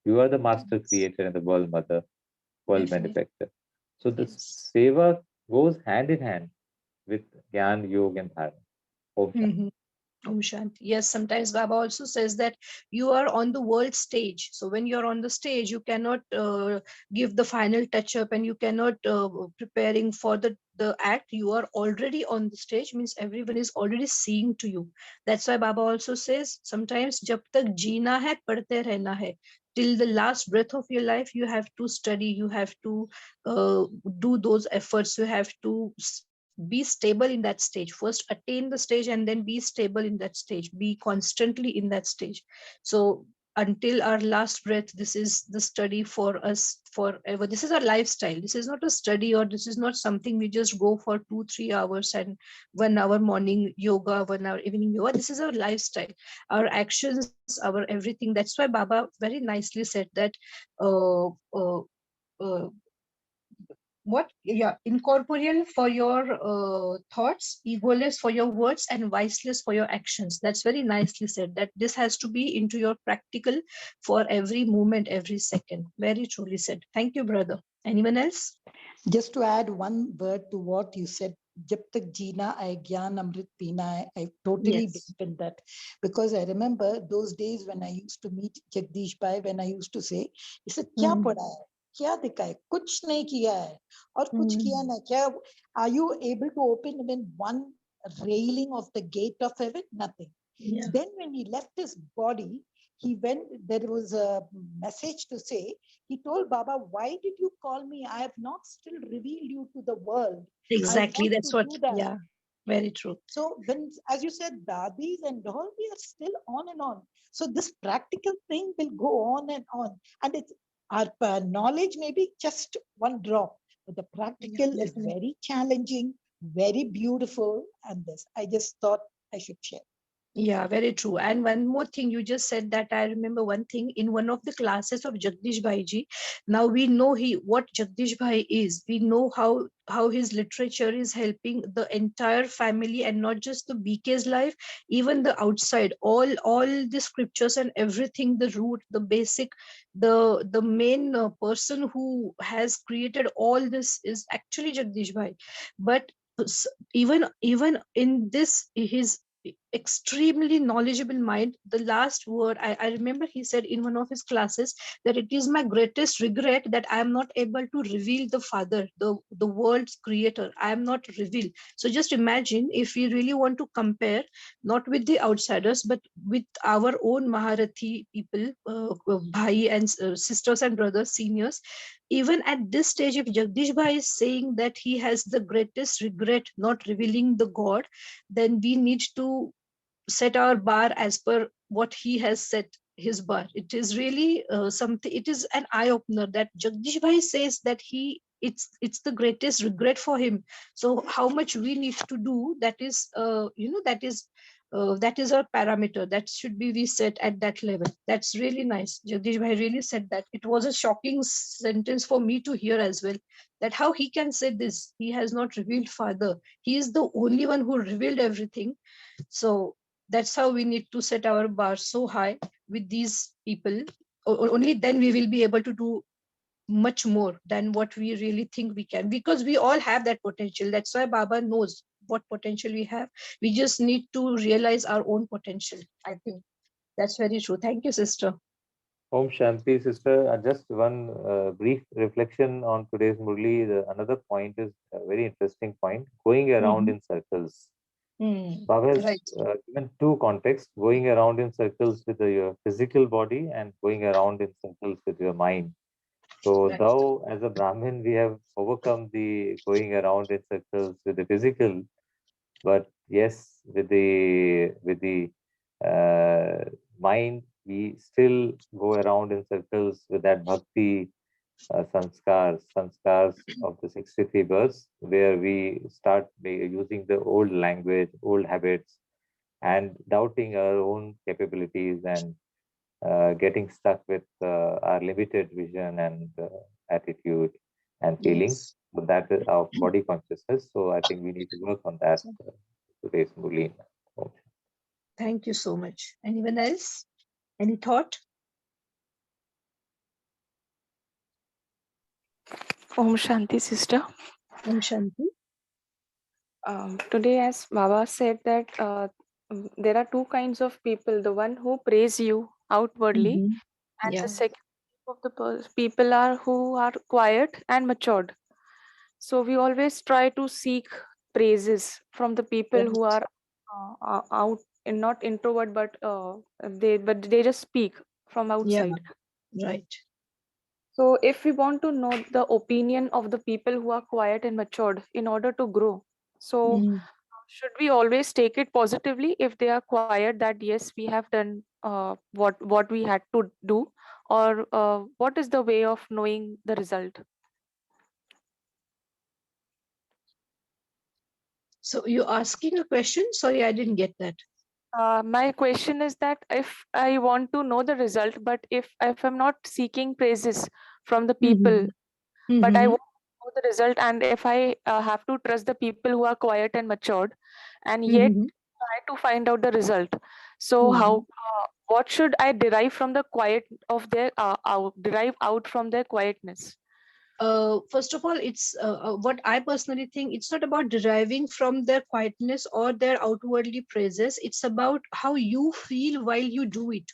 You are the master Yes. creator and the world mother, world Definitely. benefactor. So the Yes. seva goes hand in hand with Gyan, Yoga, and Dharma. Om Shanti. Mhm. Om Shanti. Yes, sometimes Baba also says that you are on the world stage. So when you're on the stage, you cannot give the final touch up, and you cannot preparing for the act. You are already on the stage, means everyone is already seeing to you. That's why Baba also says sometimes jab tak jeena hai, padhte rehna hai. Till the last breath of your life, you have to study, you have to do those efforts, you have to be stable in that stage. First attain the stage and then be stable in that stage, be constantly in that stage. So until our last breath, this is the study for us forever. This is our lifestyle. This is not a study, or this is not something we just go for 2-3 hours and 1 hour morning yoga, 1 hour evening yoga. This is our lifestyle, our actions, our everything. That's why Baba very nicely said that uh, uh, uh, what, yeah, incorporeal for your thoughts, egoless for your words, and viceless for your actions. That's very nicely said, that this has to be into your practical for every moment, every second. Very truly said. Thank you, brother. Anyone else? Just to add one word to what you said, jab tak jeena hai gyan amrit peena hai, I totally Yes. believe in that, because I remember those days when I used to meet Jagdish Bhai, when I used to say, इसे क्या Hmm. पढ़ा है, क्या दिखा है, कुछ नहीं किया है, और कुछ Hmm. किया ना क्या, are you able to open even one railing of the gate of heaven? Nothing. Yeah. Then when he left his body, he went, there was a message to say, he told Baba, why did you call me? I have not still revealed you to the world. I Exactly. want That's to what. do that. Yeah. Very true. So when, as you said, dadis and all, we are still on and on. So this practical thing will go on and on. And it's our knowledge may be just one drop, but the Yeah, practical is definitely. very challenging, very beautiful. And this, I just thought I should share. Yeah, very true. And one more thing you just said, that I remember one thing in one of the classes of Jagdish Bhai ji. Now we know he what Jagdish Bhai is. We know how his literature is helping the entire family, and not just the BK's life, even the outside. All the scriptures and everything, the root, the basic, the main person who has created all this is actually Jagdish Bhai. But even in this, his extremely knowledgeable mind, the last word I remember he said in one of his classes, that it is my greatest regret that I am not able to reveal the father, the world's creator. I am not revealed. So just imagine, if we really want to compare, not with the outsiders, but with our own Maharathi people, bhai and sisters and brothers, seniors. Even at this stage, if Jagdish Bhai is saying that he has the greatest regret not revealing the God, then we need to set our bar as per what he has set his bar. It is really something. It is an eye opener that Jagdish Bhai says that it's the greatest regret for him. So how much we need to do, that is that is our parameter, that should be we set at that level. That's really nice. Jagdish Bhai really said that. It was a shocking sentence for me to hear as well, that how he can say this, he has not revealed father, he is the only one who revealed everything. So that's how we need to set our bar so high with these people. Only then we will be able to do much more than what we really think we can, because we all have that potential. That's why Baba knows what potential we have. We just need to realize our own potential. I think that's very true. Thank you, sister. Om Shanti, sister. Just one brief reflection on today's Murli. Another point is a very interesting point, going around Mhm. in circles. Mm. Baba has Right. given two contexts, going around in circles with your physical body and going around in circles with your mind. So, Right. though as a Brahmin, we have overcome the going around in circles with the physical, but yes, with the mind, we still go around in circles with that bhakti sanskars of the 63 births, where we start using the old language, old habits, and doubting our own capabilities and getting stuck with our limited vision and attitude and feelings. Yes. So that is our body consciousness. So I think we need to work on that today's Murli. Thank you so much. Anyone else? Any thought? Om Shanti, sister. Om Shanti. Today, as Baba said, that there are two kinds of people: the one who praise you outwardly, Mhm. and Yeah. the second type of the people are who are quiet and matured. So we always try to seek praises from the people who Right. are out and not introvert, but they just speak from Yeah. outside. Right. So if we want to know the opinion of the people who are quiet and matured in order to grow, so Mm. should we always take it positively if they are quiet, that yes, we have done what we had to do, or what is the way of knowing the result? So you're asking a question? Sorry, I didn't get that. My question is that if I want to know the result, but if I'm not seeking praises from the people, Mm-hmm. but I Mm-hmm. want to know the result, and if I have to trust the people who are quiet and matured, and yet Mm-hmm. try to find out the result. So how Mm-hmm. what should I derive from the quiet of their derive out from their quietness? First of all, it's what I personally think. It's not about deriving from their quietness or their outwardly praises. It's about how you feel while you do it.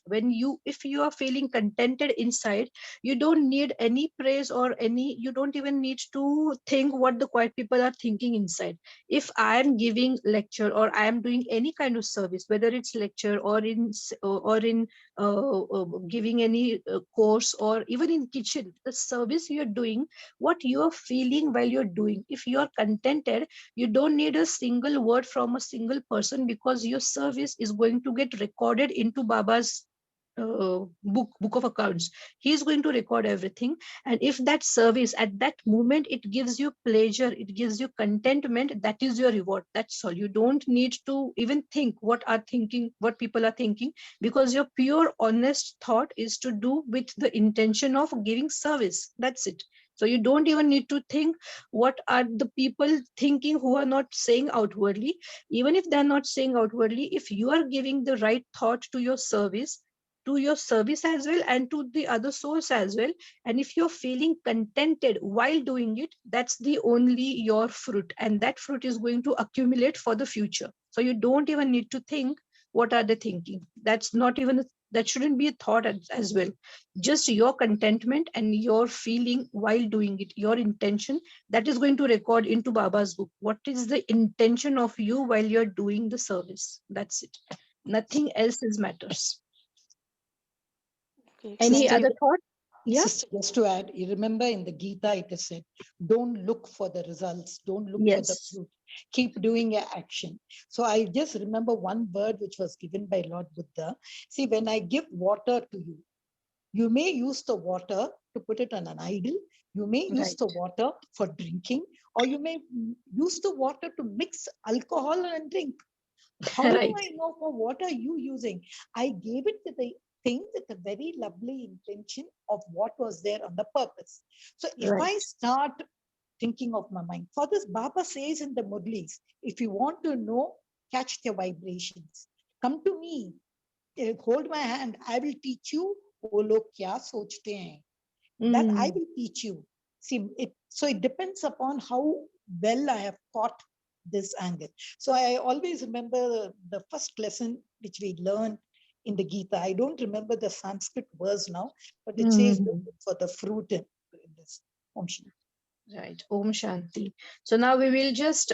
If you are feeling contented inside, you don't need any praise or any. You don't even need to think what the quiet people are thinking inside. If I am giving lecture or I am doing any kind of service, whether it's lecture or in giving any course or even in kitchen, the service you're doing, what you are feeling while you're doing, if you are contented, you don't need a single word from a single person, because your service is going to get recorded into Baba's book of accounts. He is going to record everything. And if that service at that moment it gives you pleasure, it gives you contentment, that is your reward. That's all. You don't need to even think what people are thinking, because your pure honest thought is to do with the intention of giving service. That's it. So you don't even need to think what are the people thinking who are not saying outwardly. Even if they're not saying outwardly, if you are giving the right thought to your service as well, and to the other souls as well, and if you're feeling contented while doing it, that's the only your fruit, and that fruit is going to accumulate for the future. So you don't even need to think what are they thinking. That shouldn't be a thought as well. Just your contentment and your feeling while doing it, your intention, that is going to record into Baba's book. What is the intention of you while you're doing the service? That's it. Nothing else is matters. Okay, Any thank Sister, you. other thought? Yeah. Sister, just to add, you remember in the Gita it is said, don't look for the results, don't look for the Yes. fruit, keep doing your action. So I just remember one word which was given by Lord Buddha. See, when I give water to you, you may use the water to put it on an idol, you may use Right. the water for drinking, or you may use the water to mix alcohol and drink. How do Right. I know for what are you using? I gave it to the thing with a very lovely intention of what was there on the purpose. So if Right. I start thinking of my mind, for this Baba says in the Murlis, if you want to know, catch the vibrations. Come to me, hold my hand, I will teach you. वो लोग क्या सोचते हैं, that I Mm. will teach you. See, so it depends upon how well I have caught this angle. So I always remember the first lesson which we learned in the Gita. I don't remember the Sanskrit verse now, but it says for the fruit in this. Om Shanti. Right. Om Shanti. So now we will just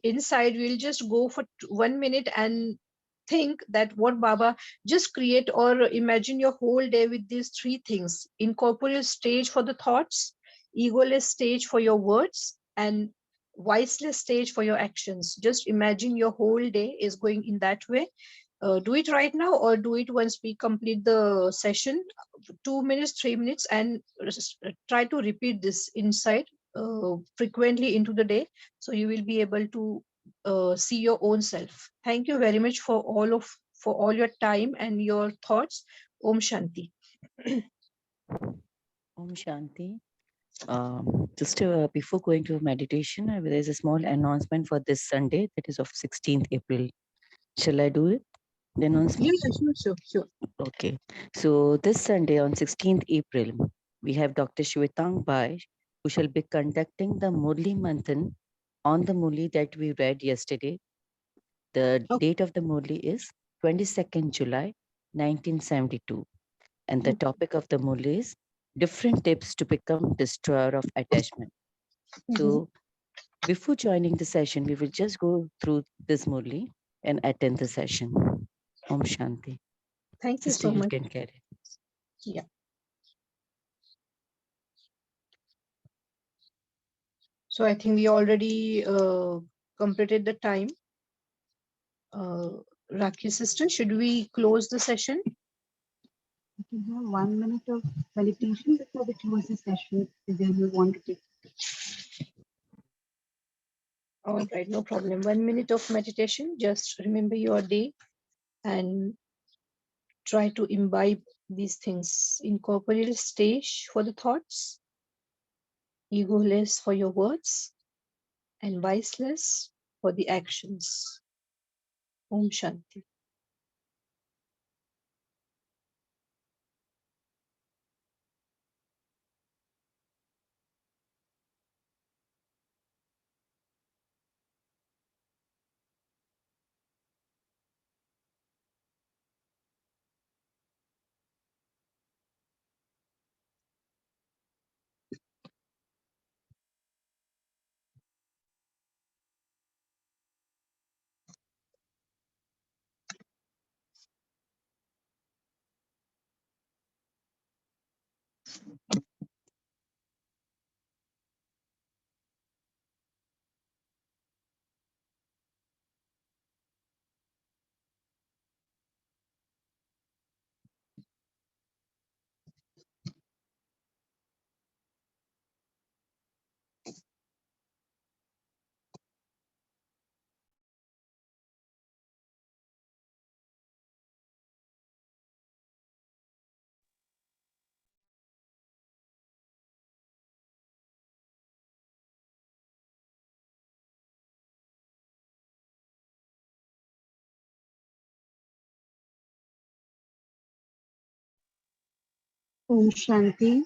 inside we'll just go for 1 minute and think that what Baba, just create or imagine your whole day with these three things: incorporeal stage for the thoughts, egoless stage for your words, and voiceless stage for your actions. Just imagine your whole day is going in that way. Do it right now or do it once we complete the session, 2 minutes, 3 minutes, and try to repeat this inside frequently into the day, so you will be able to see your own self. Thank you very much for all your time and your thoughts. Om Shanti. Om Shanti. Just before going to meditation, there's a small announcement for this Sunday, that is of 16th April. Shall I do it? The announcement? Yeah, sure. Okay. So this Sunday on 16th April, we have Dr. Shwetang Bai, who shall be conducting the Murli Manthan on the Murli that we read yesterday. The date of the Murli is 22nd July, 1972. And the topic of the Murli is different tips to become destroyer of attachment. So before joining the session, we will just go through this Murli and attend the session. Om Shanti. Thank you Sister, so you much. can carry. Yeah. So I think we already completed the time. Rakhi sister, should we close the session? We can have 1 minute of meditation before we close the session if you want to take. All right, no problem. 1 minute of meditation. Just remember your day and try to imbibe these things. Incorporeal stage for the thoughts, egoless for your words, and voiceless for the actions. Om Shanti. Om Shanti.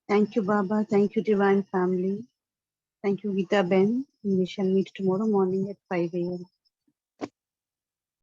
Thank you, Baba. Thank you, Divine Family. Thank you, Gita Ben. We shall meet tomorrow morning at 5 a.m.